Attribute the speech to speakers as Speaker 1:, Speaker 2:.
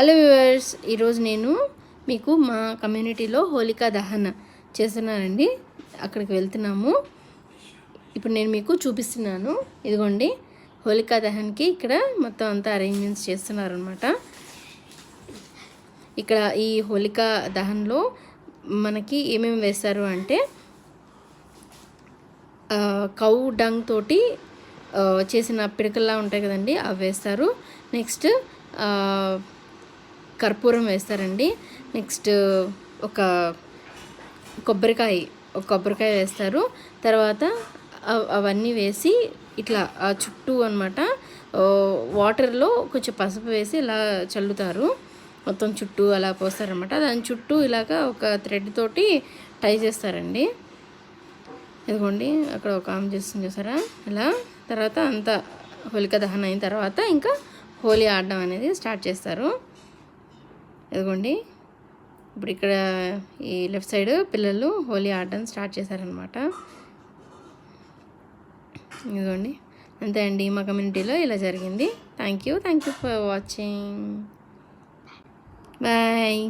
Speaker 1: Hello viewers, ఈరోజు నేను మీకు మా కమ్యూనిటీలో హోలికా దహన చేస్తున్నానండి. అక్కడికి వెళ్తున్నాము. ఇప్పుడు నేను మీకు చూపిస్తున్నాను. ఇదిగోండి, హోలికా దహన్కి ఇక్కడ మొత్తం అంతా అరేంజ్మెంట్స్ చేస్తున్నారనమాట. ఇక్కడ ఈ హోలికా దహన్లో మనకి ఏమేమి వేస్తారు అంటే కౌ డంగ్ తోటి చేసిన పిడకల్లా ఉంటాయి కదండి, అవి వేస్తారు. నెక్స్ట్ కర్పూరం వేస్తారండి. నెక్స్ట్ ఒక కొబ్బరికాయ వేస్తారు. తర్వాత అవన్నీ వేసి ఇట్లా చుట్టూ అనమాట వాటర్లో కొంచెం పసుపు వేసి ఇలా చల్లుతారు. మొత్తం చుట్టూ అలా పోస్తారనమాట. దాని చుట్టూ ఇలాగా ఒక థ్రెడ్ తోటి టై చేస్తారండి. ఇదిగోండి, అక్కడ ఒక ఆమె చేస్తుంది చూసారా ఇలా. తర్వాత అంతా హోలికా దహన అయిన తర్వాత ఇంకా హోలీ ఆడడం అనేది స్టార్ట్ చేస్తారు. ఇదిగోండి, ఇప్పుడు ఇక్కడ ఈ లెఫ్ట్ సైడ్ పిల్లలు హోలీ ఆడడం స్టార్ట్ చేశారనమాట. ఇదిగోండి, అంతే అండి, మా కమ్యూనిటీలో ఇలా జరిగింది. Thank you for watching. Bye.